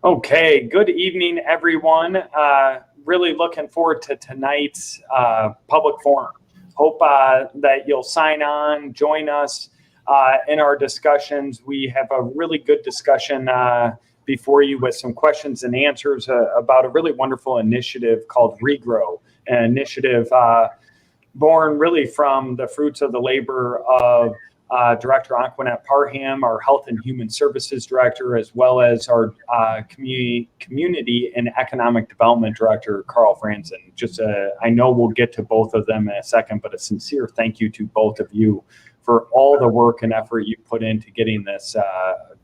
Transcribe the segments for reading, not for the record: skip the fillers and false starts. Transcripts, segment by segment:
Okay, good evening, everyone. Really looking forward to tonight's public forum. Hope that you'll sign on, join us in our discussions. We have a really good discussion before you with some questions and answers about a really wonderful initiative called Regrow, an initiative born really from the fruits of the labor of Director Anquinette Parham, our Health and Human Services Director, as well as our Community and Economic Development Director, Carl Franzen. I know we'll get to both of them in a second, but a sincere thank you to both of you for all the work and effort you put into getting this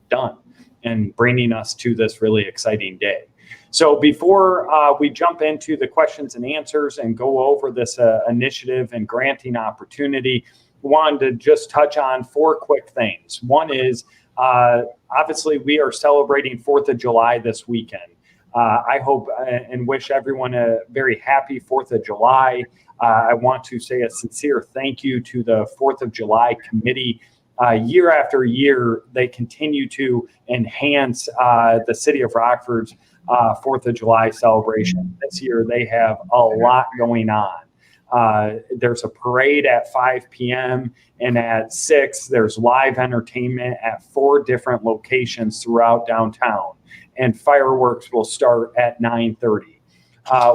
done and bringing us to this really exciting day. So before we jump into the questions and answers and go over this initiative and granting opportunity, wanted to just touch on four quick things. One is, obviously, we are celebrating 4th of July this weekend. I hope and wish everyone a very happy 4th of July. I want to say a sincere thank you to the 4th of July committee. Year after year, they continue to enhance the city of Rockford's 4th of July celebration. This year, they have a lot going on. There's a parade at 5 p.m. and at 6, there's live entertainment at 4 different locations throughout downtown. And fireworks will start at 9:30.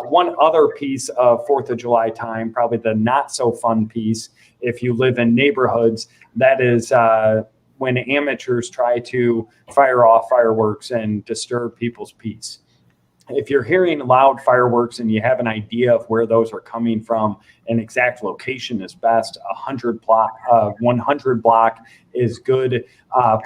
One other piece of 4th of July time, probably the not so fun piece, if you live in neighborhoods, that is when amateurs try to fire off fireworks and disturb people's peace. If you're hearing loud fireworks and you have an idea of where those are coming from, an exact location is best. 100 block is good.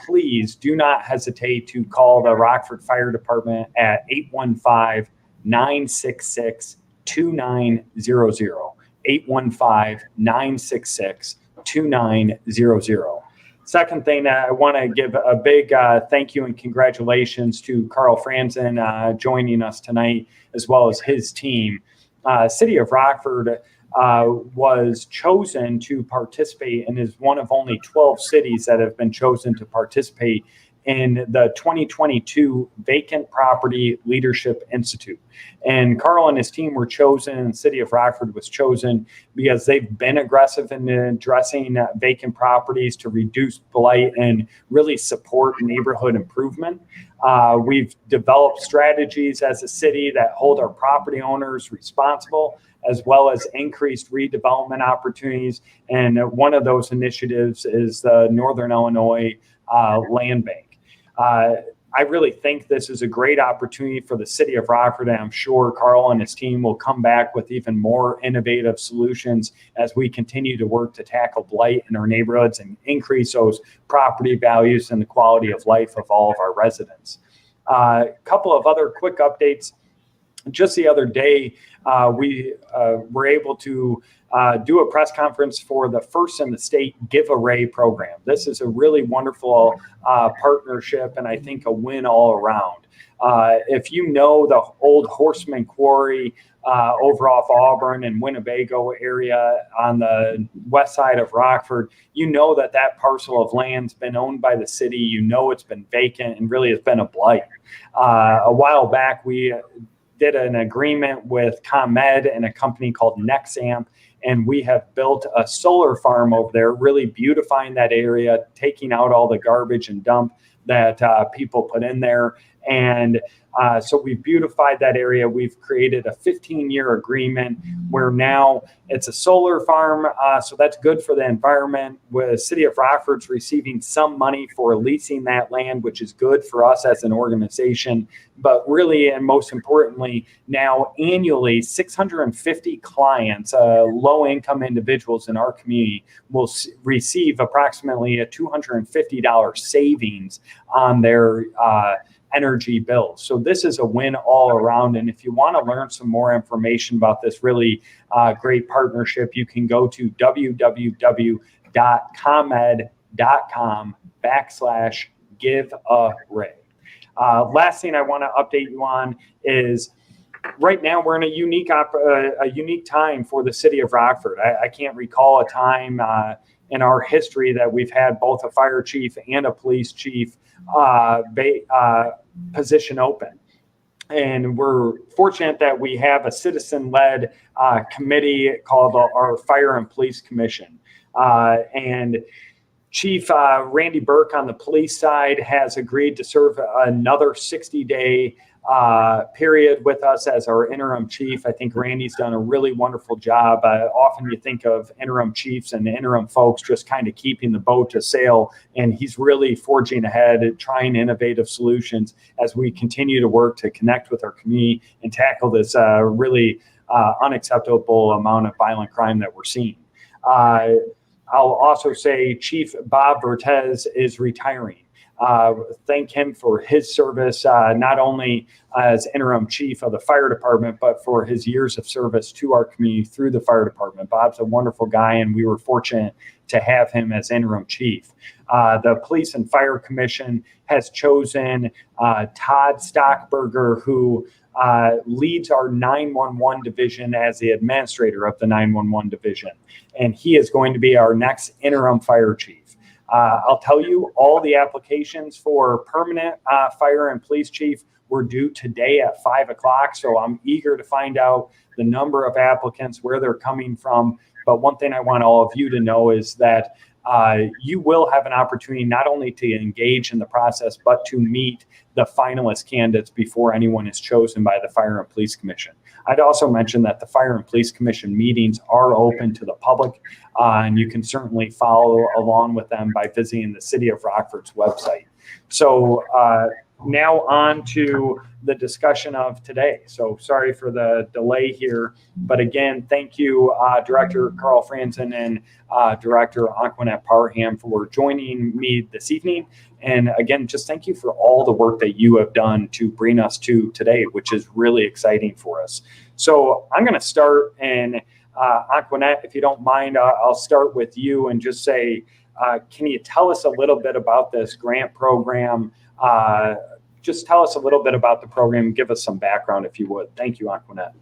Please do not hesitate to call the Rockford Fire Department at 815-966-2900. 815-966-2900. Second thing, I want to give a big thank you and congratulations to Carl Franzen joining us tonight, as well as his team. City of Rockford was chosen to participate and is one of only 12 cities that have been chosen to participate in the 2022 Vacant Property Leadership Institute. And Carl and his team were chosen, and the city of Rockford was chosen because they've been aggressive in addressing vacant properties to reduce blight and really support neighborhood improvement. We've developed strategies as a city that hold our property owners responsible, as well as increased redevelopment opportunities. And one of those initiatives is the Northern Illinois Land Bank. I really think this is a great opportunity for the city of Rockford, and I'm sure Carl and his team will come back with even more innovative solutions as we continue to work to tackle blight in our neighborhoods and increase those property values and the quality of life of all of our residents. A couple of other quick updates. Just the other day, we were able to do a press conference for the first in the state giveaway program. This is a really wonderful partnership, and I think a win all around. If you know the old Horseman Quarry over off Auburn and Winnebago area on the west side of Rockford, you know that that parcel of land's been owned by the city. You know it's been vacant and really it's been a blight. A while back, we did an agreement with ComEd and a company called Nexamp, and we have built a solar farm over there, really beautifying that area, taking out all the garbage and dump that people put in there. And so we've beautified that area. We've created a 15-year agreement where now it's a solar farm. So that's good for the environment. The city of Rockford's receiving some money for leasing that land, which is good for us as an organization. But really, and most importantly, now annually, 650 clients, low-income individuals in our community, will receive approximately a $250 savings on their energy bills. So this is a win all around. And if you want to learn some more information about this really great partnership, you can go to www.comed.com/giveaway. Last thing I want to update you on is right now we're in a unique time for the city of Rockford. I can't recall a time in our history that we've had both a fire chief and a police chief position open. And we're fortunate that we have a citizen-led committee called our Fire and Police Commission. And Chief Randy Burke on the police side has agreed to serve another 60-day period with us as our interim chief. I think Randy's done a really wonderful job. Often you think of interim chiefs and interim folks just kind of keeping the boat to sail, and he's really forging ahead and trying innovative solutions as we continue to work to connect with our community and tackle this really unacceptable amount of violent crime that we're seeing. I'll also say Chief Bob Vertez is retiring. Thank him for his service, not only as interim chief of the fire department, but for his years of service to our community through the fire department. Bob's a wonderful guy, and we were fortunate to have him as interim chief. The Police and Fire Commission has chosen Todd Stockberger, who leads our 911 division as the administrator of the 911 division. And he is going to be our next interim fire chief. I'll tell you, all the applications for permanent fire and police chief were due today at 5 o'clock. So I'm eager to find out the number of applicants, where they're coming from. But one thing I want all of you to know is that you will have an opportunity not only to engage in the process, but to meet the finalist candidates before anyone is chosen by the Fire and Police Commission. I'd also mention that the Fire and Police Commission meetings are open to the public, and you can certainly follow along with them by visiting the City of Rockford's website. So now on to the discussion of today. So sorry for the delay here, but again, thank you, Director Carl Franzen and Director Anquanette Parham for joining me this evening. And again, just thank you for all the work that you have done to bring us to today, which is really exciting for us. So I'm going to start, and Anquanette, if you don't mind, I'll start with you and just say, can you tell us a little bit about this grant program? Just tell us a little bit about the program. Give us some background, if you would. Thank you, Anquanette.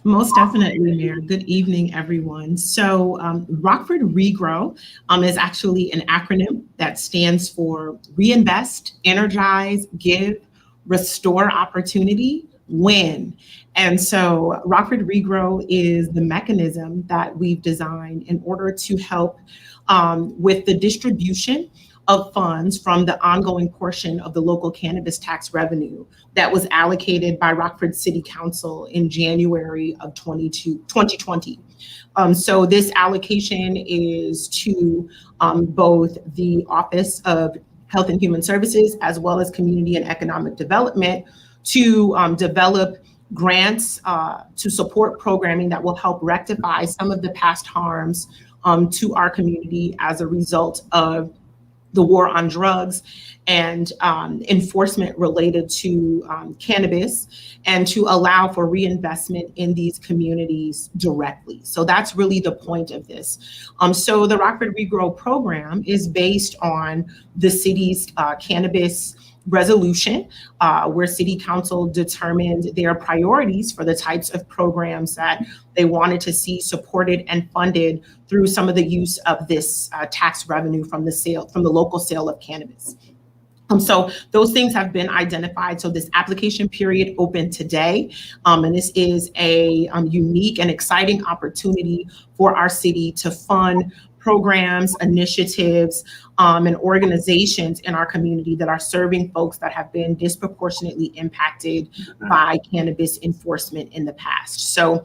Most definitely, Mayor. Good evening, everyone. So Rockford REGROW is actually an acronym that stands for Reinvest, Energize, Give, Restore Opportunity, Win. And so Rockford REGROW is the mechanism that we've designed in order to help with the distribution of funds from the ongoing portion of the local cannabis tax revenue that was allocated by Rockford City Council in January of 2020. So this allocation is to both the Office of Health and Human Services as well as Community and Economic Development to develop grants to support programming that will help rectify some of the past harms to our community as a result of the war on drugs and enforcement related to cannabis, and to allow for reinvestment in these communities directly. So that's really the point of this. So the Rockford REGROW program is based on the city's cannabis resolution, where City Council determined their priorities for the types of programs that they wanted to see supported and funded through some of the use of this tax revenue from the local sale of cannabis. So those things have been identified. So this application period opened today, and this is a unique and exciting opportunity for our city to fund programs, initiatives, and organizations in our community that are serving folks that have been disproportionately impacted by cannabis enforcement in the past. So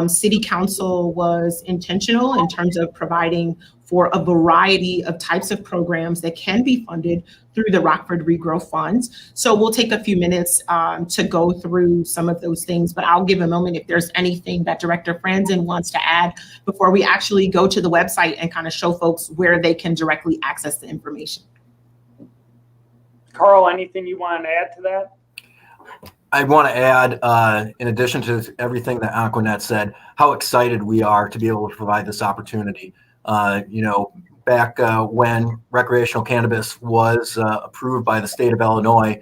City Council was intentional in terms of providing for a variety of types of programs that can be funded through the Rockford REGROW funds. So we'll take a few minutes to go through some of those things, but I'll give a moment if there's anything that Director Franzen wants to add before we actually go to the website and kind of show folks where they can directly access the information. Carl, anything you want to add to that? I want to add, in addition to everything that Anquanette said, how excited we are to be able to provide this opportunity. Back when recreational cannabis was approved by the state of Illinois,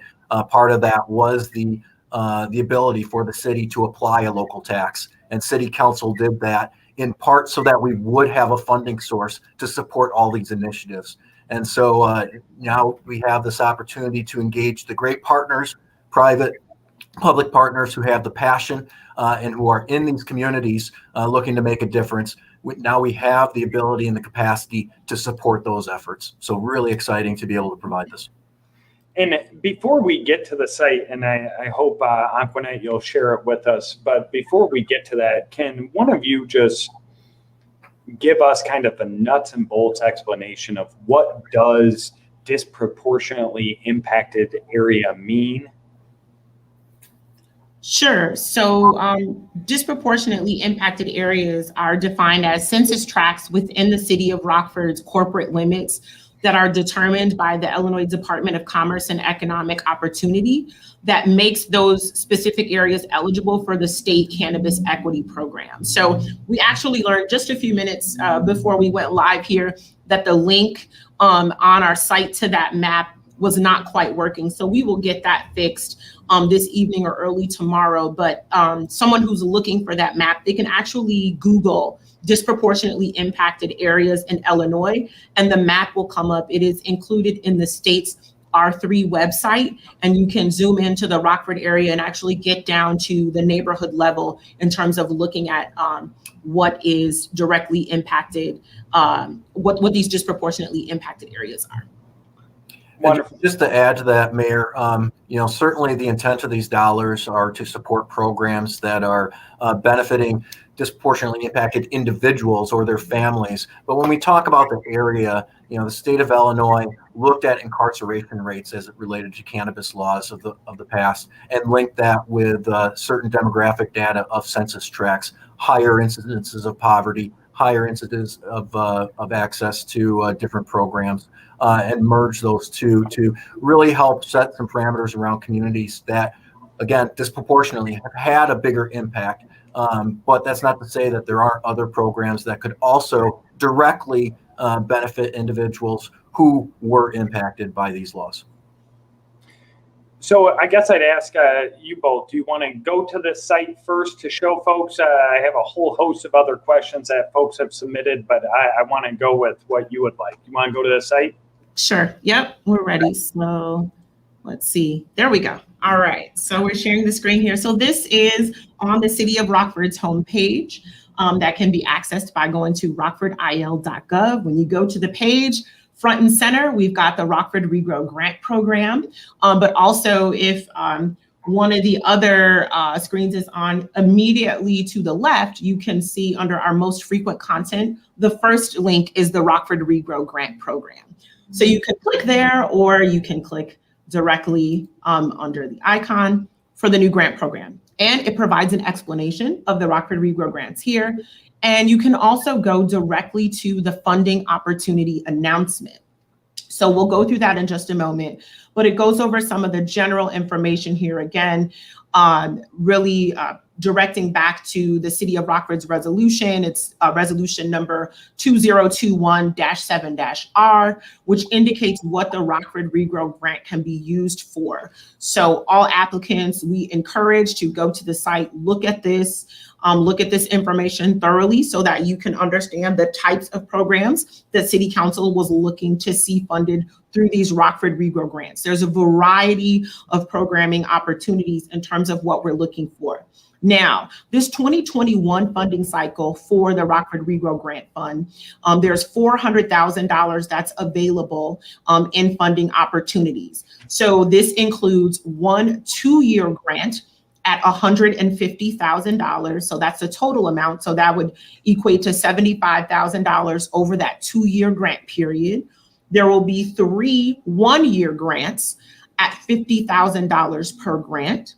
part of that was the ability for the city to apply a local tax, and City Council did that in part so that we would have a funding source to support all these initiatives. And so now we have this opportunity to engage the great partners, private, public partners who have the passion and who are in these communities looking to make a difference. Now we have the ability and the capacity to support those efforts. So really exciting to be able to provide this. And before we get to the site, and I hope Anquanette, you'll share it with us, but before we get to that, can one of you just give us kind of the nuts and bolts explanation of what does disproportionately impacted area mean? Sure. So disproportionately impacted areas are defined as census tracts within the city of Rockford's corporate limits that are determined by the Illinois Department of Commerce and Economic Opportunity that makes those specific areas eligible for the state cannabis equity program. So we actually learned just a few minutes before we went live here that the link on our site to that map was not quite working. So we will get that fixed this evening or early tomorrow. But someone who's looking for that map, they can actually Google disproportionately impacted areas in Illinois, and the map will come up. It is included in the state's R3 website, and you can zoom into the Rockford area and actually get down to the neighborhood level in terms of looking at what is directly impacted, what these disproportionately impacted areas are. Wonderful. Just to add to that, Mayor, certainly the intent of these dollars are to support programs that are benefiting disproportionately impacted individuals or their families. But when we talk about the area, the state of Illinois looked at incarceration rates as it related to cannabis laws of the past and linked that with certain demographic data of census tracts, higher incidences of poverty, higher incidence of access to different programs, and merge those two to really help set some parameters around communities that, again, disproportionately have had a bigger impact. But that's not to say that there aren't other programs that could also directly benefit individuals who were impacted by these laws. So I guess I'd ask you both, do you want to go to the site first to show folks? I have a whole host of other questions that folks have submitted, but I want to go with what you would like. You want to go to the site? Sure. Yep, we're ready. So let's see. There we go. All right. So we're sharing the screen here. So this is on the City of Rockford's homepage that can be accessed by going to rockfordil.gov. When you go to the page, front and center, we've got the Rockford REGROW grant program. But also if one of the other screens is on immediately to the left, you can see under our most frequent content, the first link is the Rockford REGROW grant program. So you can click there, or you can click directly under the icon for the new grant program. And it provides an explanation of the Rockford REGROW grants here. And you can also go directly to the funding opportunity announcement. So we'll go through that in just a moment, but it goes over some of the general information here again, really directing back to the City of Rockford's resolution. It's resolution number 2021-7-R, which indicates what the Rockford REGROW grant can be used for. So all applicants, we encourage to go to the site, look at this information thoroughly so that you can understand the types of programs that City Council was looking to see funded through these Rockford REGROW grants. There's a variety of programming opportunities in terms of what we're looking for. Now, this 2021 funding cycle for the Rockford REGROW Grant Fund, there's $400,000 that's available in funding opportunities. So this includes one 2-year grant at $150,000. So that's the total amount. So that would equate to $75,000 over that 2-year grant period. There will be 3 1-year grants at $50,000 per grant.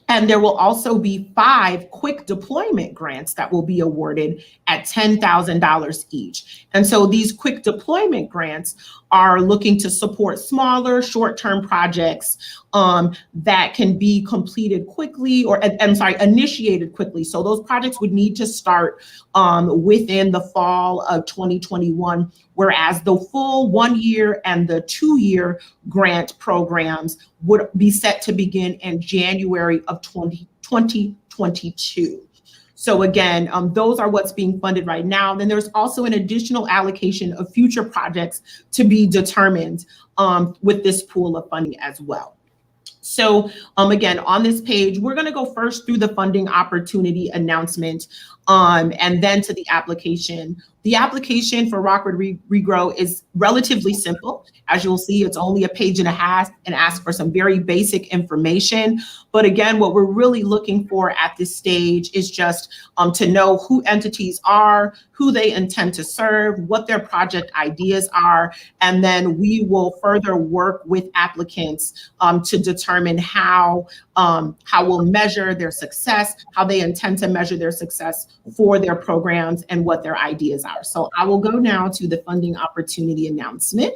And there will also be 5 quick deployment grants that will be awarded at $10,000 each. And so these quick deployment grants are looking to support smaller short-term projects that can be completed quickly, or initiated quickly. So those projects would need to start within the fall of 2021, whereas the full 1-year and the 2-year grant programs would be set to begin in January of 2022. So again, those are what's being funded right now. Then there's also an additional allocation of future projects to be determined with this pool of funding as well. So again, on this page, we're going to go first through the funding opportunity announcement and then to the application. The application for Rockford REGROW is relatively simple. As you'll see, it's only a page and a half and asks for some very basic information. But again, what we're really looking for at this stage is just to know who entities are, who they intend to serve, what their project ideas are, and then we will further work with applicants to determine how we'll measure their success, how they intend to measure their success for their programs, and what their ideas are. So I will go now to the funding opportunity announcement.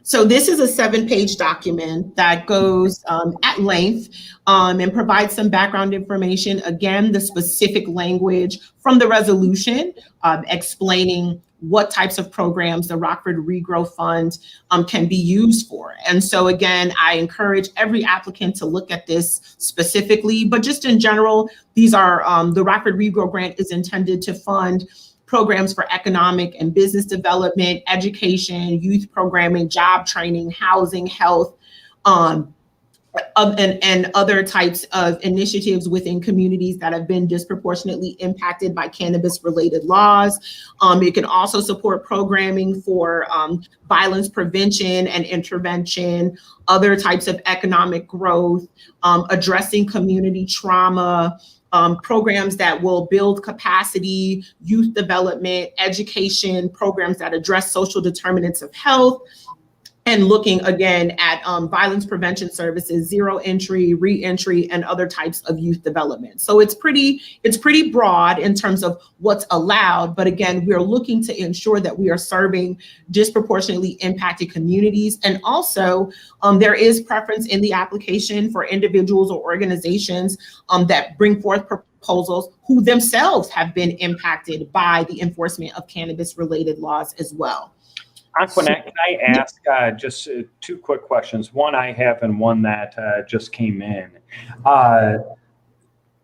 So this is a 7-page document that goes at length and provides some background information. Again, the specific language from the resolution explaining what types of programs the Rockford REGROW Fund can be used for. And so again, I encourage every applicant to look at this specifically, but just in general, these are the Rockford REGROW grant is intended to fund programs for economic and business development, education, youth programming, job training, housing, health, and other types of initiatives within communities that have been disproportionately impacted by cannabis-related laws. It can also support programming for violence prevention and intervention, other types of economic growth, addressing community trauma, programs that will build capacity, youth development, education, programs that address social determinants of health, and looking again at violence prevention services, zero entry, re-entry, and other types of youth development. So it's pretty broad in terms of what's allowed, but again, we're looking to ensure that we are serving disproportionately impacted communities. And also there is preference in the application for individuals or organizations that bring forth proposals who themselves have been impacted by the enforcement of cannabis-related laws as well. Anquinette, can I ask just 2 quick questions? One I have and one that just came in.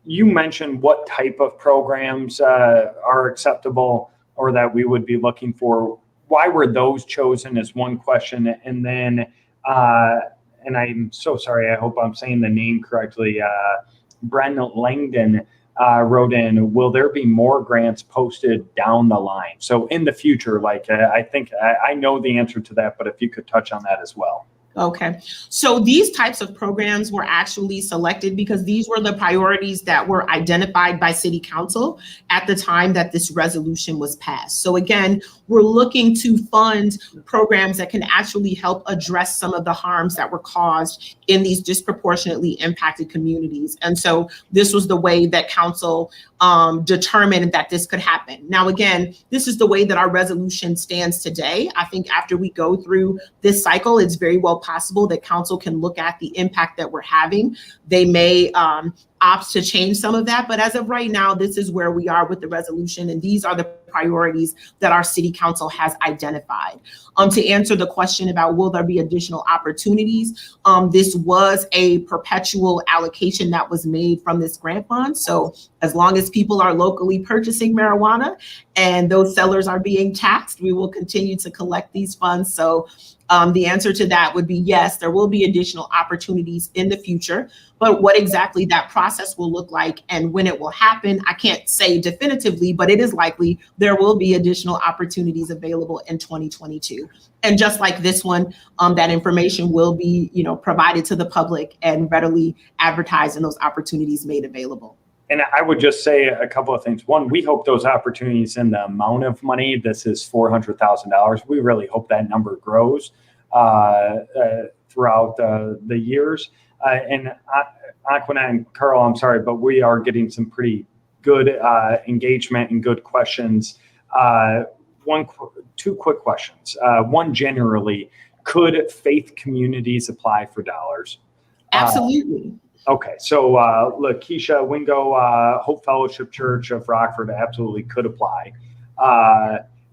You mentioned what type of programs are acceptable or that we would be looking for. Why were those chosen is one question. And then, and I'm so sorry, I hope I'm saying the name correctly, Bren Langdon wrote in, will there be more grants posted down the line? So in the future, like I think I know the answer to that, but if you could touch on that as well. Okay, so these types of programs were actually selected because these were the priorities that were identified by City Council at the time that this resolution was passed. So again, we're looking to fund programs that can actually help address some of the harms that were caused in these disproportionately impacted communities. And so this was the way that Council determined that this could happen. Now, again, this is the way that our resolution stands today. I think after we go through this cycle, it's very well possible that Council can look at the impact that we're having. They may opt to change some of that, but as of right now, this is where we are with the resolution, and these are the priorities that our City Council has identified. To answer the question about will there be additional opportunities, this was a perpetual allocation that was made from this grant fund. So as long as people are locally purchasing marijuana and those sellers are being taxed, we will continue to collect these funds. So the answer to that would be yes, there will be additional opportunities in the future, but what exactly that process will look like and when it will happen, I can't say definitively, but it is likely there will be additional opportunities available in 2022. And just like this one, that information will be, provided to the public and readily advertised and those opportunities made available. And I would just say a couple of things. One, we hope those opportunities and the amount of money, this is $400,000. We really hope that number grows throughout the years. And Anquinette and Carl, I'm sorry, but we are getting some pretty good engagement and good questions. 2 quick questions. One, generally, could faith communities apply for dollars? Absolutely. Okay, so Lakeisha Wingo, Hope Fellowship Church of Rockford absolutely could apply.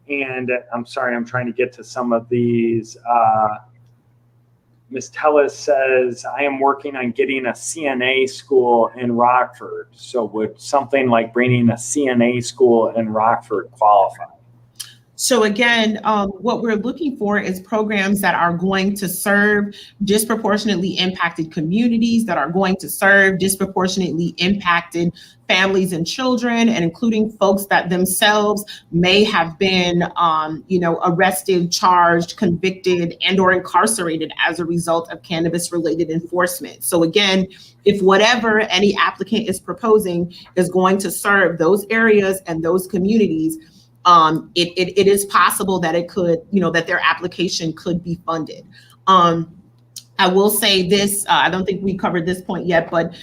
And I'm sorry, I'm trying to get to some of these. Ms. Tellis says, I am working on getting a CNA school in Rockford. So would something like bringing a CNA school in Rockford qualify? So again, what we're looking for is programs that are going to serve disproportionately impacted communities, that are going to serve disproportionately impacted families and children, and including folks that themselves may have been, arrested, charged, convicted, and or incarcerated as a result of cannabis-related enforcement. So again, if whatever any applicant is proposing is going to serve those areas and those communities, it is possible that it could, that their application could be funded. I will say this, I don't think we covered this point yet, but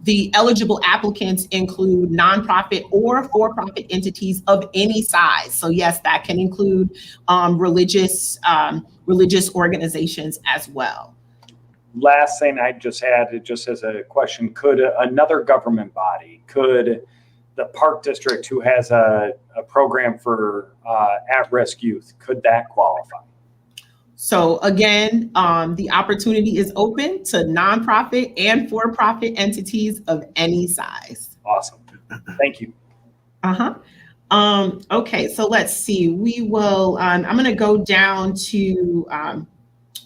the eligible applicants include nonprofit or for-profit entities of any size. So yes, that can include religious organizations as well. Last thing I just had, just as a question, could another government body, could the Park District, who has a program for at-risk youth, could that qualify? So again, the opportunity is open to nonprofit and for-profit entities of any size. Awesome. Thank you. Okay, so let's see. We will, I'm going to go down to,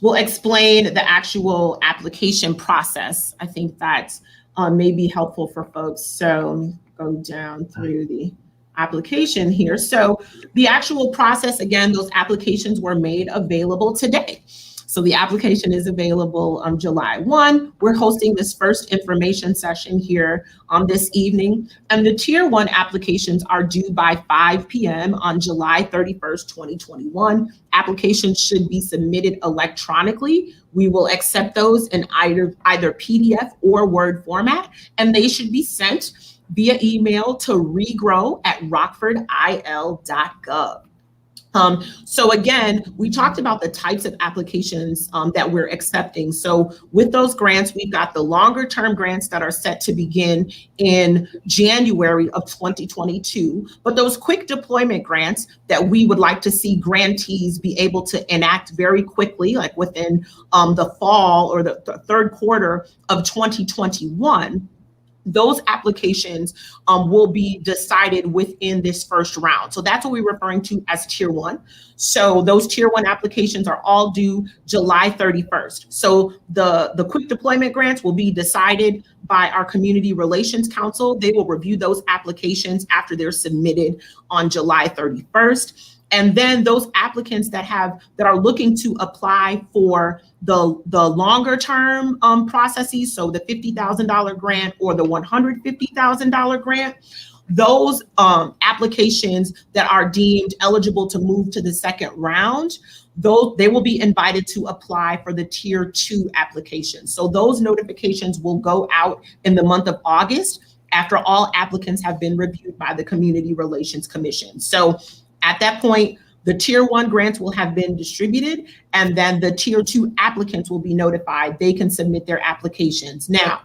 we'll explain the actual application process. I think that may be helpful for folks. So go down through the application here. So the actual process, again, those applications were made available today. So the application is available on July 1. We're hosting this first information session here on this evening. And the Tier 1 applications are due by 5 p.m. on July 31st, 2021. Applications should be submitted electronically. We will accept those in either PDF or Word format, and they should be sent via email to regrow@rockfordil.gov. So again, we talked about the types of applications that we're accepting. So with those grants, we've got the longer term grants that are set to begin in January of 2022. But those quick deployment grants that we would like to see grantees be able to enact very quickly, like within the fall or the third quarter of 2021, those applications will be decided within this first round. So that's what we're referring to as Tier 1. So those Tier 1 applications are all due July 31st. So the quick deployment grants will be decided by our Community Relations Council. They will review those applications after they're submitted on July 31st. And then those applicants that are looking to apply for the longer term processes, so the $50,000 grant or the $150,000 grant, those applications that are deemed eligible to move to the second round, they will be invited to apply for the Tier 2 application. So those notifications will go out in the month of August after all applicants have been reviewed by the Community Relations Commission. So at that point, the Tier 1 grants will have been distributed, and then the Tier 2 applicants will be notified. They can submit their applications. Now,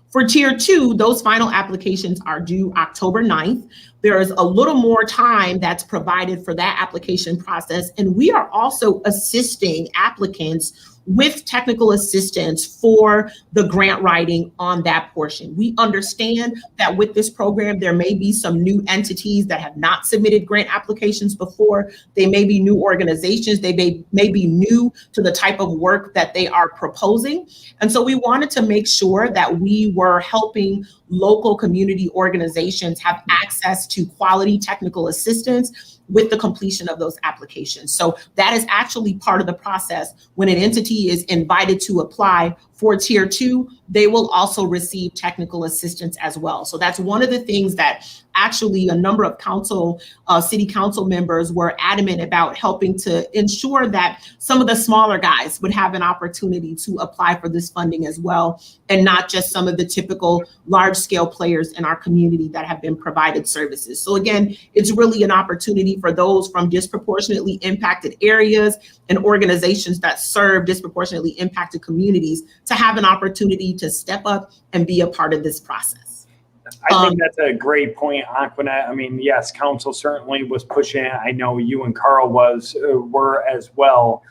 for Tier 2, those final applications are due October 9th. There is a little more time that's provided for that application process, and we are also assisting applicants with technical assistance for the grant writing on that portion. We understand that with this program, there may be some new entities that have not submitted grant applications before. They may be new organizations. They may be new to the type of work that they are proposing. And so we wanted to make sure that we were helping local community organizations have access to quality technical assistance with the completion of those applications. So that is actually part of the process. When an entity is invited to apply for Tier 2, they will also receive technical assistance as well. So that's one of the things that actually a number of city council members were adamant about, helping to ensure that some of the smaller guys would have an opportunity to apply for this funding as well, and not just some of the typical large scale players in our community that have been provided services. So again, it's really an opportunity for those from disproportionately impacted areas and organizations that serve disproportionately impacted communities to have an opportunity to step up and be a part of this process. I think that's a great point, Aquanet. I mean, yes, council certainly was pushing. I know you and Carl were as well.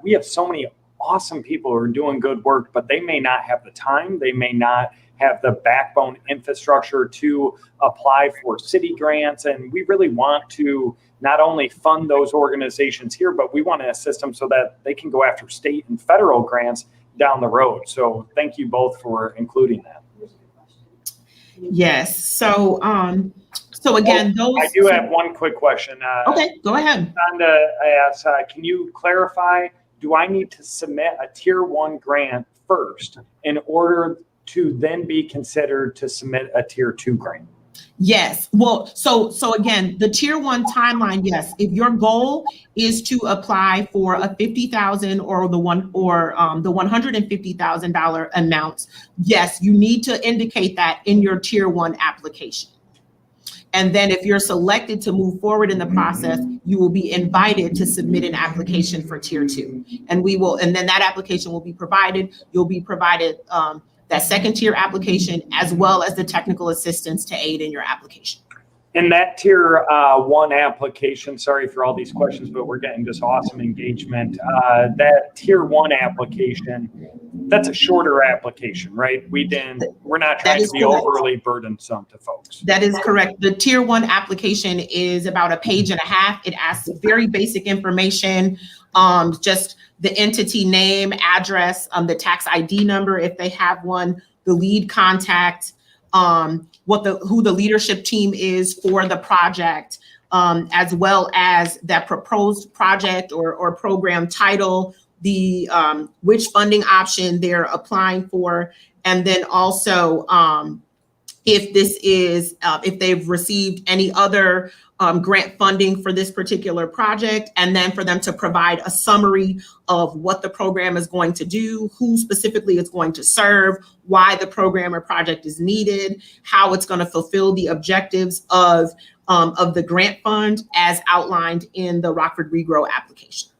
We have so many awesome people who are doing good work, but they may not have the time. They may not have the backbone infrastructure to apply for city grants. And we really want to not only fund those organizations here, but we want to assist them so that they can go after state and federal grants down the road. So thank you both for including that. Yes. So again, I do have one quick question. Okay, go ahead. Rhonda asks, can you clarify, do I need to submit a tier 1 grant first in order to then be considered to submit a tier 2 grant? Yes. Well, so again, the tier 1 timeline, yes. If your goal is to apply for a $50,000 or the $150,000 amounts, yes, you need to indicate that in your tier 1 application. And then if you're selected to move forward in the process, you will be invited to submit an application for tier 2. And then that application will be provided. You'll be provided that second tier application, as well as the technical assistance to aid in your application. And that tier 1 application, sorry for all these questions, but we're getting just awesome engagement. That tier 1 application, that's a shorter application, right? We're not trying to be overly burdensome to folks. That is correct. The tier 1 application is about a page and a half. It asks very basic information, just the entity name, address, the tax ID number if they have one, the lead contact, who the leadership team is for the project, as well as that proposed project or program title, the which funding option they're applying for, and then also if they've received any other grant funding for this particular project, and then for them to provide a summary of what the program is going to do, who specifically it's going to serve, why the program or project is needed, how it's going to fulfill the objectives of the grant fund as outlined in the Rockford REGROW application.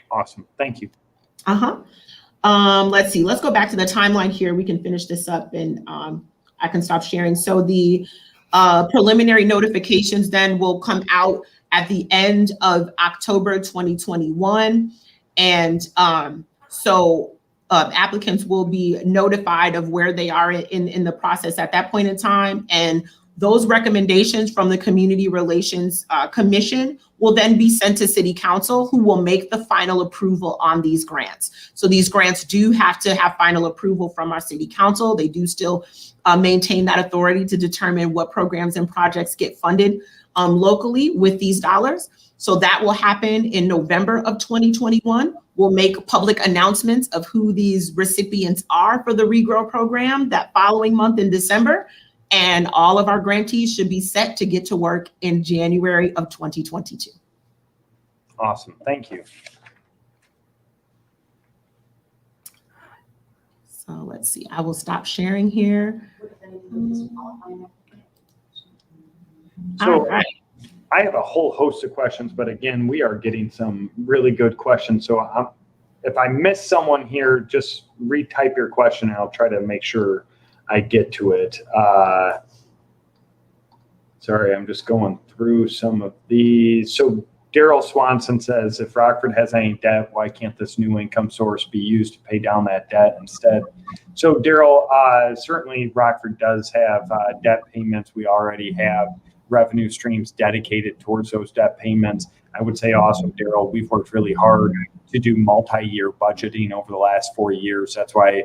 Awesome. Thank you. Let's see. Let's go back to the timeline here. We can finish this up and I can stop sharing. So the preliminary notifications then will come out at the end of October 2021. And applicants will be notified of where they are in the process at that point in time. And those recommendations from the Community Relations Commission will then be sent to City Council, who will make the final approval on these grants. So these grants do have to have final approval from our City Council. They do still maintain that authority to determine what programs and projects get funded locally with these dollars. So that will happen in November of 2021. We'll make public announcements of who these recipients are for the REGROW program that following month in December. And all of our grantees should be set to get to work in January of 2022. Awesome. Thank you. So let's see. I will stop sharing here. So all right. I have a whole host of questions, but again, we are getting some really good questions. So if I miss someone here, just retype your question and I'll try to make sure I get to it. Sorry, I'm just going through some of these. So Daryl Swanson says, if Rockford has any debt, why can't this new income source be used to pay down that debt instead? So Daryl, certainly Rockford does have debt payments. We already have revenue streams dedicated towards those debt payments. I would say also, Daryl, we've worked really hard to do multi-year budgeting over the last 4 years. That's why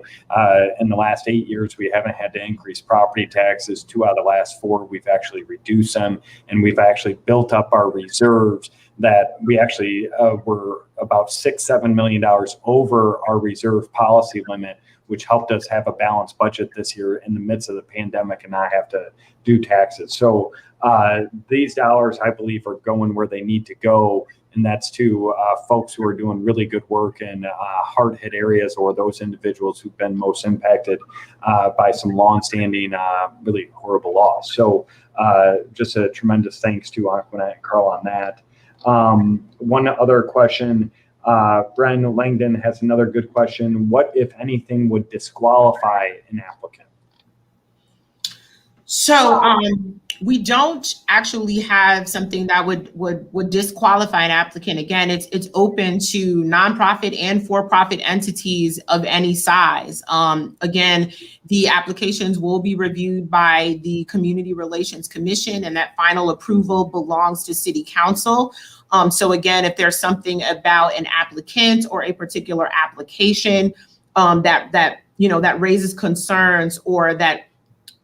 in the last 8 years, we haven't had to increase property taxes. 2 out of the last 4, we've actually reduced them, and we've actually built up our reserves that we actually were about $6-7 million over our reserve policy limit, which helped us have a balanced budget this year in the midst of the pandemic and not have to do taxes. So these dollars, I believe, are going where they need to go. And that's to folks who are doing really good work in hard-hit areas, or those individuals who've been most impacted by some longstanding, really horrible loss. So just a tremendous thanks to Antoinette and Carl on that. One other question, Bren Langdon has another good question. What, if anything, would disqualify an applicant? So we don't actually have something that would disqualify an applicant. Again, it's open to nonprofit and for-profit entities of any size. Again, the applications will be reviewed by the Community Relations Commission, and that final approval belongs to City Council. So again, if there's something about an applicant or a particular application that raises concerns, or that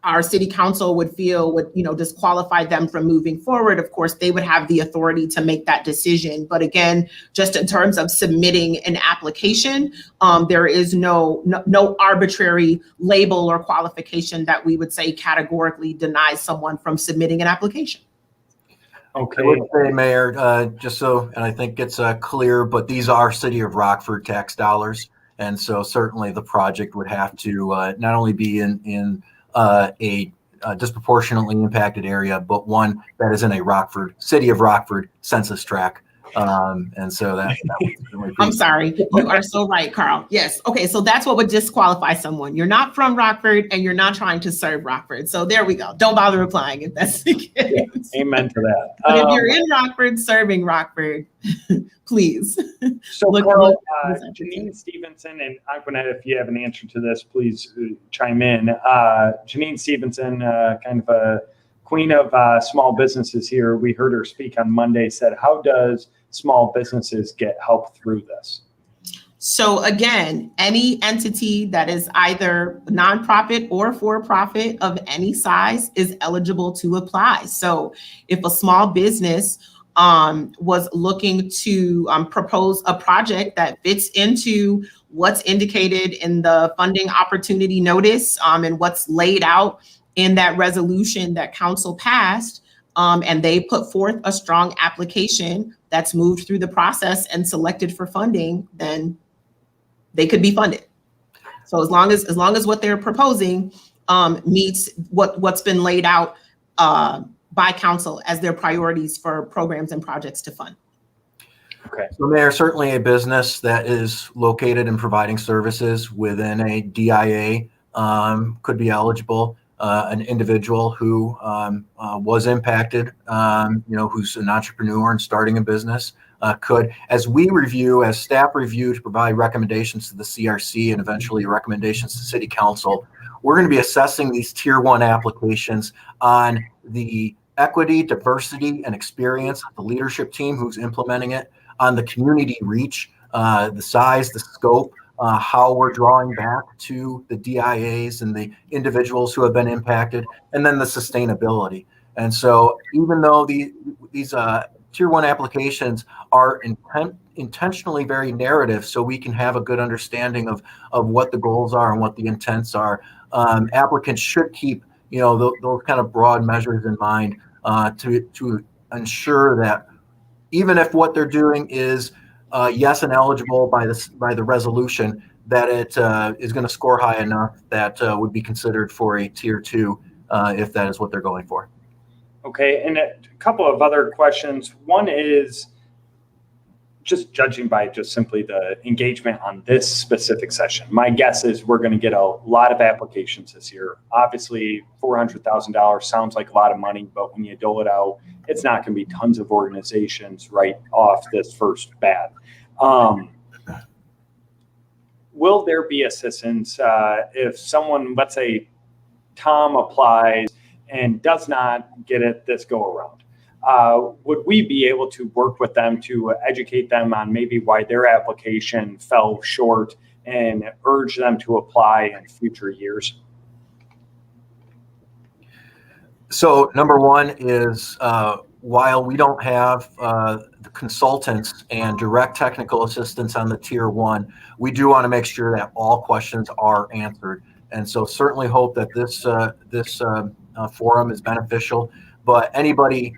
our city council would feel would disqualify them from moving forward, of course, they would have the authority to make that decision. But again, just in terms of submitting an application, there is no arbitrary label or qualification that we would say categorically denies someone from submitting an application. Okay. I would say, Mayor, just so, and I think it's clear, but these are City of Rockford tax dollars. And so certainly the project would have to not only be in a disproportionately impacted area, but one that is in a City of Rockford census tract. And so that I'm sorry, you are so right, Carl. Yes. Okay. So that's what would disqualify someone. You're not from Rockford and you're not trying to serve Rockford. So there we go. Don't bother replying if that's the case. Yeah, amen to that. But if you're in Rockford, serving Rockford, please. So Carl, Janine Stevenson, and Antoinette, if you have an answer to this, please chime in. Janine Stevenson, kind of a queen of small businesses here. We heard her speak on Monday, said, how does small businesses get help through this? So again, any entity that is either nonprofit or for-profit of any size is eligible to apply. So if a small business was looking to propose a project that fits into what's indicated in the funding opportunity notice and what's laid out in that resolution that council passed, and they put forth a strong application that's moved through the process and selected for funding, then they could be funded. So as long as what they're proposing meets what's been laid out by council as their priorities for programs and projects to fund. Okay. So Mayor, certainly a business that is located and providing services within a DIA could be eligible. An individual who was impacted, who's an entrepreneur and starting a business could, as staff review to provide recommendations to the CRC and eventually recommendations to City Council, we're going to be assessing these Tier 1 applications on the equity, diversity, and experience of the leadership team who's implementing it, on the community reach, the size, the scope, how we're drawing back to the DIAs and the individuals who have been impacted, and then the sustainability. And so even though these Tier 1 applications are intentionally very narrative, so we can have a good understanding of what the goals are and what the intents are, applicants should keep those kind of broad measures in mind to ensure that even if what they're doing is yes and eligible by the resolution, that it is going to score high enough that would be considered for a Tier 2 if that is what they're going for. Okay, and a couple of other questions. One is, just judging by just simply the engagement on this specific session, my guess is we're going to get a lot of applications this year. Obviously, $400,000 sounds like a lot of money, but when you dole it out, it's not going to be tons of organizations right off this first bat. Will there be assistance if someone, let's say Tom applies and does not get it this go around? Would we be able to work with them to educate them on maybe why their application fell short and urge them to apply in future years? So number one is while we don't have the consultants and direct technical assistance on the Tier 1, we do want to make sure that all questions are answered. And so certainly hope that this forum is beneficial. But anybody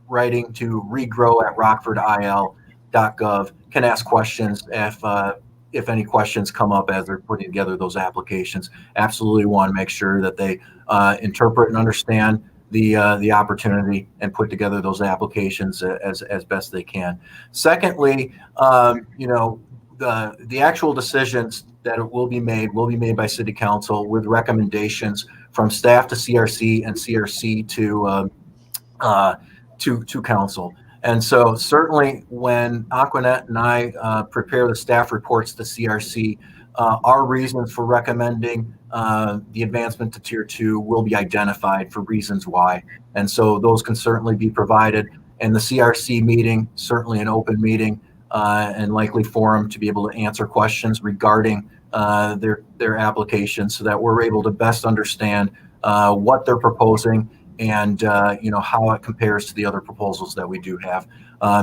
writing to regrow@rockfordil.gov can ask questions if any questions come up as they're putting together those applications. Absolutely want to make sure that they interpret and understand the opportunity and put together those applications as best they can. Secondly, the actual decisions that will be made by City Council with recommendations from staff to CRC and CRC to council. And so certainly when Aquanet and I prepare the staff reports to CRC, our reasons for recommending the advancement to Tier 2 will be identified for reasons why. And so those can certainly be provided in the CRC meeting, certainly an open meeting and likely forum to be able to answer questions regarding their application so that we're able to best understand what they're proposing and how it compares to the other proposals that we do have.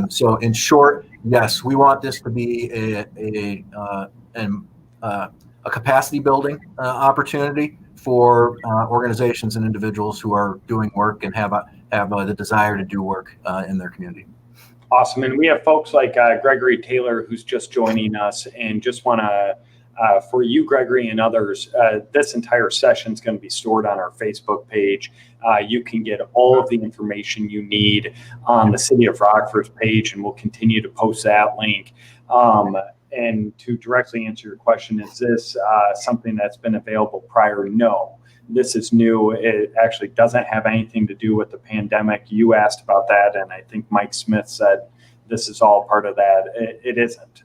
So in short, yes, we want this to be a capacity building opportunity for organizations and individuals who are doing work and have the desire to do work in their community. Awesome. And we have folks like Gregory Taylor, who's just joining us, and just want to, for you, Gregory, and others, this entire session is going to be stored on our Facebook page. You can get all of the information you need on the City of Rockford's page, and we'll continue to post that link. And to directly answer your question, is this something that's been available prior? No. This is new. It actually doesn't have anything to do with the pandemic. You asked about that, and I think Mike Smith said this is all part of that. It isn't.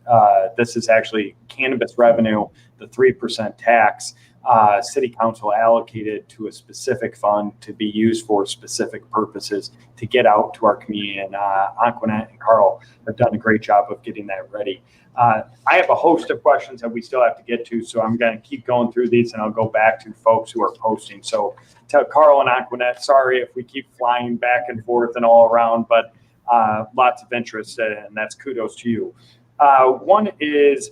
This is actually cannabis revenue, the 3% tax. City Council allocated to a specific fund to be used for specific purposes to get out to our community. And Aquanet and Carl have done a great job of getting that ready. I have a host of questions that we still have to get to, so I'm going to keep going through these, and I'll go back to folks who are posting. So to Carl and Aquanet, sorry if we keep flying back and forth and all around, but lots of interest, and that's kudos to you. One is,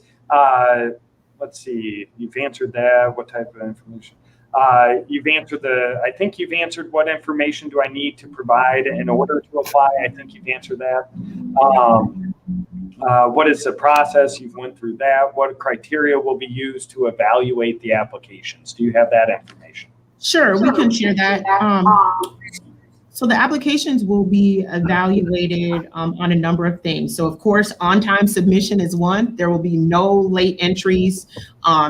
let's see, you've answered that. What type of information? You've answered I think you've answered what information do I need to provide in order to apply. I think you've answered that. What is the process? You've went through that. What criteria will be used to evaluate the applications? Do you have that information? Sure, we can share that. So the applications will be evaluated on a number of things. So of course, on-time submission is one. There will be no late entries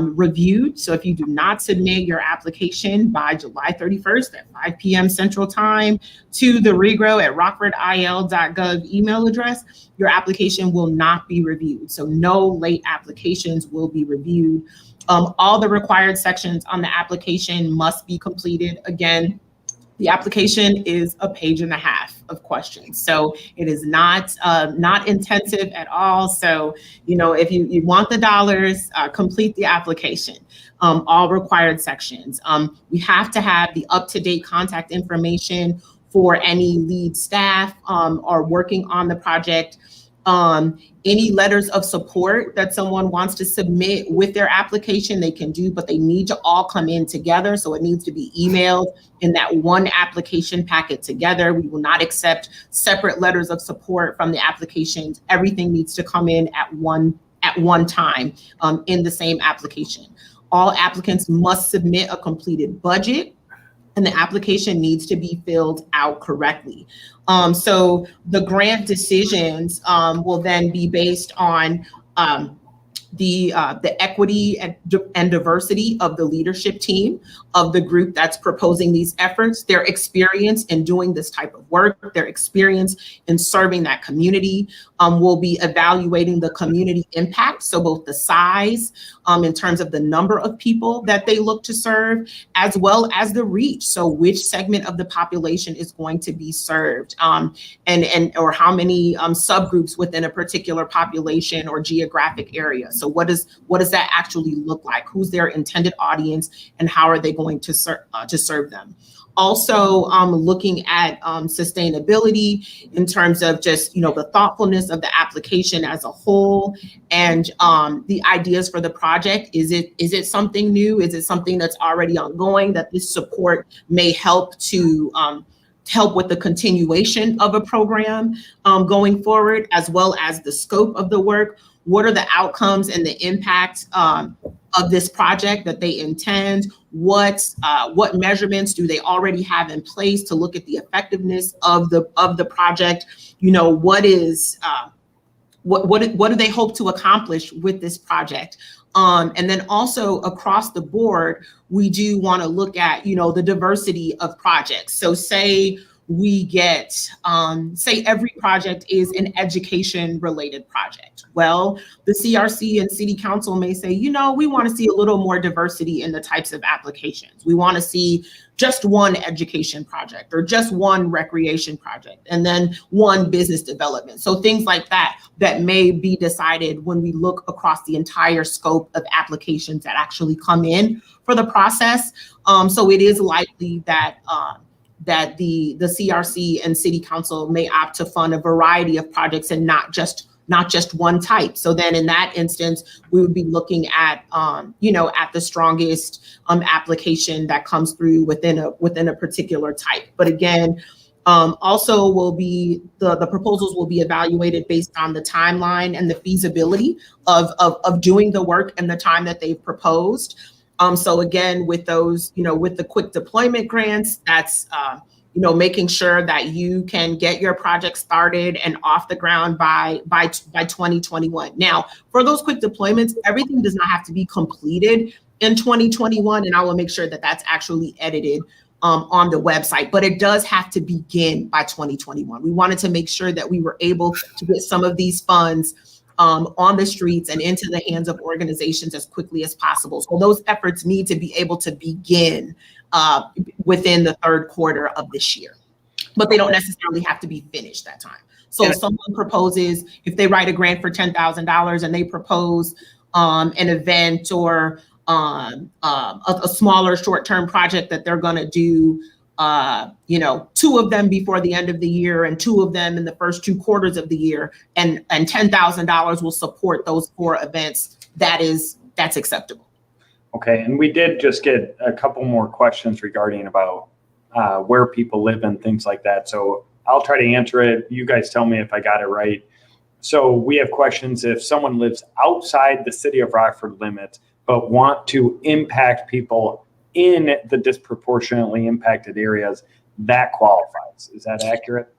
reviewed. So if you do not submit your application by July 31st at 5 p.m. Central Time to the regro at rockfordil.gov email address, your application will not be reviewed. So no late applications will be reviewed. All the required sections on the application must be completed. Again, the application is a page and a half of questions. So it is not intensive at all. So, if you want the dollars, complete the application. All required sections. We have to have the up-to-date contact information for any lead staff or working on the project. Any letters of support that someone wants to submit with their application, they can do, but they need to all come in together. So it needs to be emailed in that one application packet together. We will not accept separate letters of support from the applications. Everything needs to come in at one time in the same application. All applicants must submit a completed budget, and the application needs to be filled out correctly. So the grant decisions will then be based on the equity and diversity of the leadership team of the group that's proposing these efforts, their experience in doing this type of work, their experience in serving that community. We'll be evaluating the community impact, so both the size in terms of the number of people that they look to serve, as well as the reach. So which segment of the population is going to be served, and or how many subgroups within a particular population or geographic area. So what does that actually look like? Who's their intended audience, and how are they going to serve them? Also, looking at sustainability in terms of just the thoughtfulness of the application as a whole, and the ideas for the project. Is it something new? Is it something that's already ongoing that this support may help to help with the continuation of a program going forward, as well as the scope of the work? What are the outcomes and the impact of this project that they intend? What measurements do they already have in place to look at the effectiveness of the project? What do they hope to accomplish with this project? And then also across the board, we do want to look at, the diversity of projects. So say we get, say every project is an education related project. Well, the CRC and City Council may say, we want to see a little more diversity in the types of applications. We want to see just one education project or just one recreation project and then one business development. So things like that may be decided when we look across the entire scope of applications that actually come in for the process. So it is likely that that the CRC and City Council may opt to fund a variety of projects and not just one type. So then in that instance, we would be looking at, at the strongest application that comes through within a particular type. But again, also will be the proposals will be evaluated based on the timeline and the feasibility of doing the work and the time that they've proposed. So again, with those, with the quick deployment grants, that's making sure that you can get your project started and off the ground by 2021. Now, for those quick deployments, everything does not have to be completed in 2021, and I will make sure that that's actually edited on the website, but it does have to begin by 2021. We wanted to make sure that we were able to get some of these funds on the streets and into the hands of organizations as quickly as possible. So those efforts need to be able to begin within the third quarter of this year, but they don't necessarily have to be finished that time. So if someone proposes, if they write a grant for $10,000 and they propose an event or a smaller short-term project that they're going to do, 2 of them before the end of the year and 2 of them in the first 2 quarters of the year, and $10,000 will support those 4 events, that's acceptable. Okay, and we did just get a couple more questions regarding about where people live and things like that. So I'll try to answer it. You guys tell me if I got it right. So we have questions if someone lives outside the city of Rockford limits, but want to impact people in the disproportionately impacted areas, that qualifies. Is that accurate?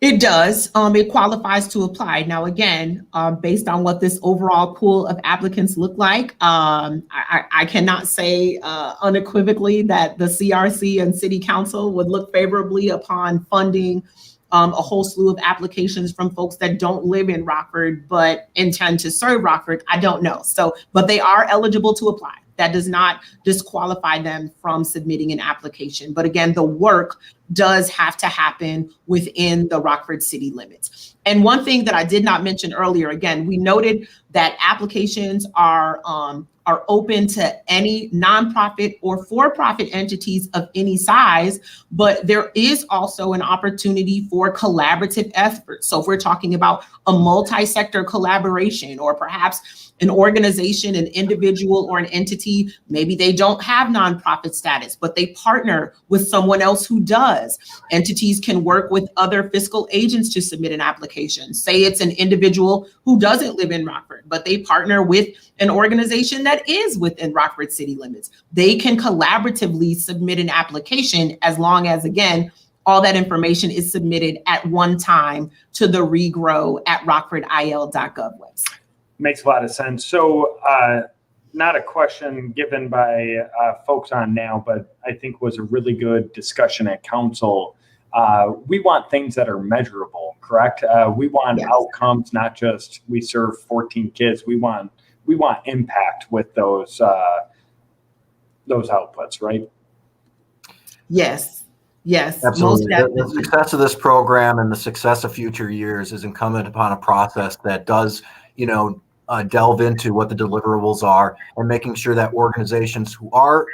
It does. It qualifies to apply. Now, again, based on what this overall pool of applicants look like, I cannot say unequivocally that the CRC and City Council would look favorably upon funding a whole slew of applications from folks that don't live in Rockford but intend to serve Rockford. I don't know. So, but they are eligible to apply. That does not disqualify them from submitting an application. But again, the work does have to happen within the Rockford city limits. And one thing that I did not mention earlier, again, we noted that applications are open to any nonprofit or for-profit entities of any size, but there is also an opportunity for collaborative efforts. So if we're talking about a multi-sector collaboration, or perhaps an organization, an individual, or an entity, maybe they don't have nonprofit status, but they partner with someone else who does. Entities can work with other fiscal agents to submit an application. Say it's an individual who doesn't live in Rockford, but they partner with an organization that is within Rockford city limits. They can collaboratively submit an application as long as, again, all that information is submitted at one time to the regrow at rockfordil.gov website. Makes a lot of sense. So not a question given by folks on now, but I think was a really good discussion at council. We want things that are measurable, correct? We want outcomes, not just we serve 14 kids. We want impact with those outputs, right? Yes. Absolutely. The success of this program and the success of future years is incumbent upon a process that does, delve into what the deliverables are, and making sure that organizations who are,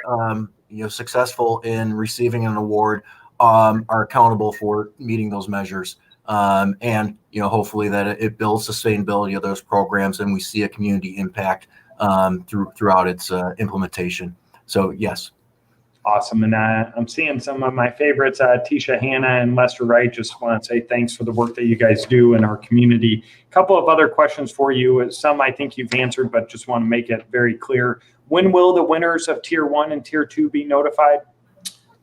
successful in receiving an award are accountable for meeting those measures. And hopefully that it builds sustainability of those programs, and we see a community impact throughout its implementation. So yes. Awesome. And I'm seeing some of my favorites, Tisha Hanna and Lester Wright. Just want to say thanks for the work that you guys do in our community. A couple of other questions for you. Some I think you've answered, but just want to make it very clear. When will the winners of Tier 1 and Tier 2 be notified?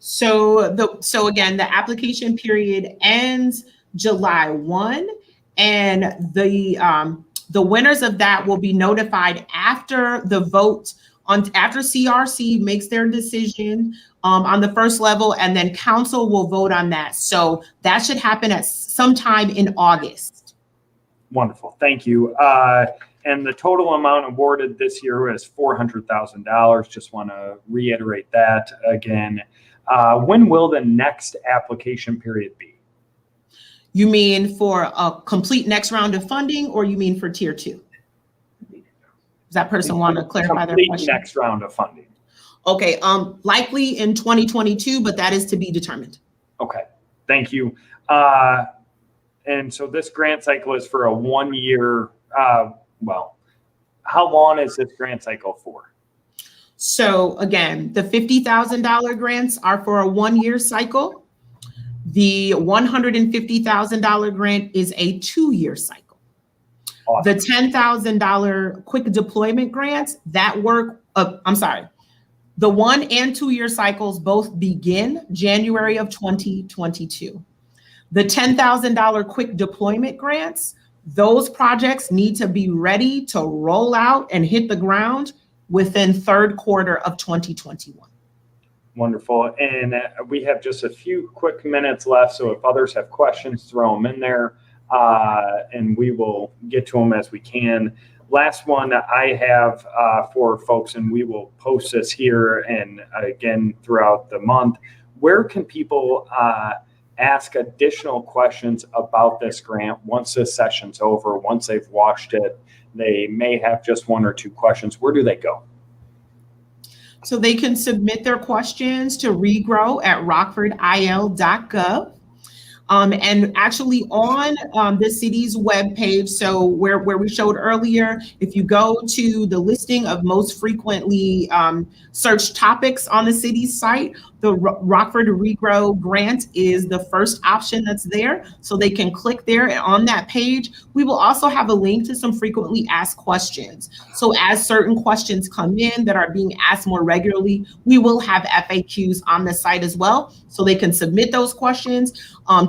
So again, the application period ends July 1, and the The winners of that will be notified after the vote after CRC makes their decision on the first level, and then council will vote on that. So that should happen at sometime in August. Wonderful, thank you. And the total amount awarded this year was $400,000. Just want to reiterate that again. When will the next application period be? You mean for a complete next round of funding, or you mean for tier 2? Does that person want to clarify their question? Next round of funding. Okay, likely in 2022, but that is to be determined. Okay, thank you. And so this grant cycle is for a 1 year, well, how long is this grant cycle for? So again, the $50,000 grants are for a 1 year cycle. The $150,000 grant is a 2 year cycle. Awesome. The $10,000 quick deployment grants that work, the 1 and 2 year cycles both begin January of 2022. The $10,000 quick deployment grants, those projects need to be ready to roll out and hit the ground within third quarter of 2021. Wonderful. And we have just a few quick minutes left. So if others have questions, throw them in there and we will get to them as we can. Last one that I have for folks, and we will post this here and again throughout the month. Where can people ask additional questions about this grant once this session's over, once they've watched it? They may have just 1 or 2 questions. Where do they go? So they can submit their questions to regrow at rockfordil.gov. And actually on the city's webpage, so where we showed earlier, if you go to the listing of most frequently searched topics on the city's site, the Rockford REGROW grant is the first option that's there. So they can click there, and on that page, we will also have a link to some frequently asked questions. So as certain questions come in that are being asked more regularly, we will have FAQs on the site as well. So they can submit those questions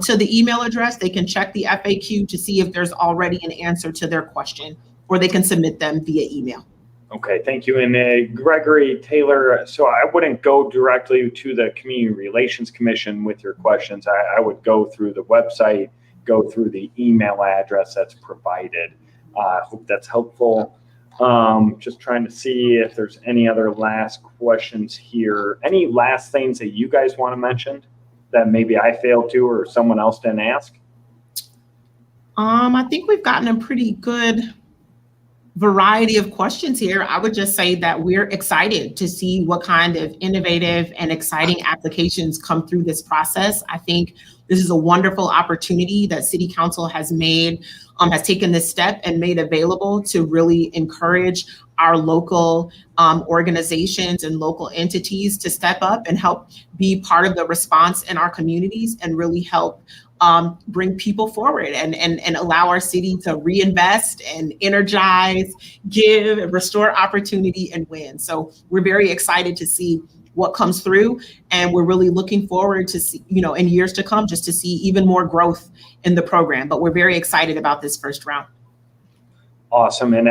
to the email address. They can check the FAQ to see if there's already an answer to their question, or they can submit them via email. Okay, thank you. And Gregory Taylor, so I wouldn't go directly to the Community Relations Commission with your questions. I would go through the website, go through the email address that's provided. I hope that's helpful. Just trying to see if there's any other last questions here. Any last things that you guys want to mention that maybe I failed to or someone else didn't ask? I think we've gotten a pretty good variety of questions here. I would just say that we're excited to see what kind of innovative and exciting applications come through this process. I think this is a wonderful opportunity that City Council has made, has taken this step and made available to really encourage our local organizations and local entities to step up and help be part of the response in our communities and really help bring people forward and allow our city to reinvest and energize, give, and restore opportunity and win. So we're very excited to see what comes through, and we're really looking forward to see, in years to come, just to see even more growth in the program. But we're very excited about this first round. Awesome. And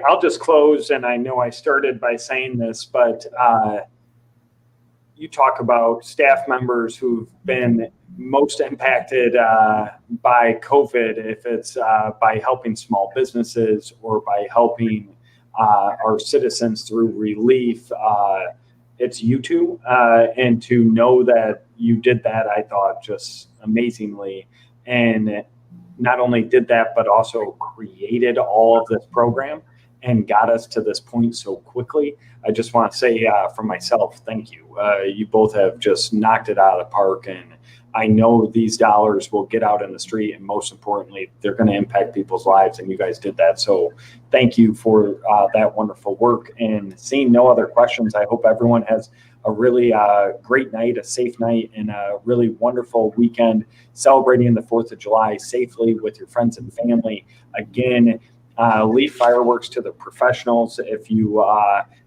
I'll just close, and I know I started by saying this, but you talk about staff members who've been most impacted by COVID, if it's by helping small businesses or by helping our citizens through relief. It's you two, and to know that you did that, I thought just amazingly. And not only did that, but also created all of this program and got us to this point so quickly. I just want to say for myself, thank you. You both have just knocked it out of the park, and I know these dollars will get out in the street, and most importantly, they're going to impact people's lives, and you guys did that. So thank you for that wonderful work. And seeing no other questions, I hope everyone has a really great night, a safe night, and a really wonderful weekend celebrating the 4th of July safely with your friends and family. Again, leave fireworks to the professionals. If you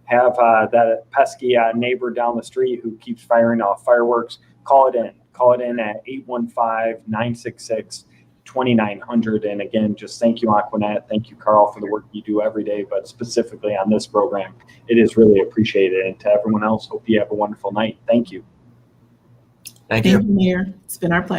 have that pesky neighbor down the street who keeps firing off fireworks, call it in. Call it in at 815-966-20 2900. And again, just thank you, Aquanet. Thank you, Carl, for the work you do every day, but specifically on this program, it is really appreciated. And to everyone else, hope you have a wonderful night. Thank you. Thank you. Thank you, Mayor. It's been our pleasure.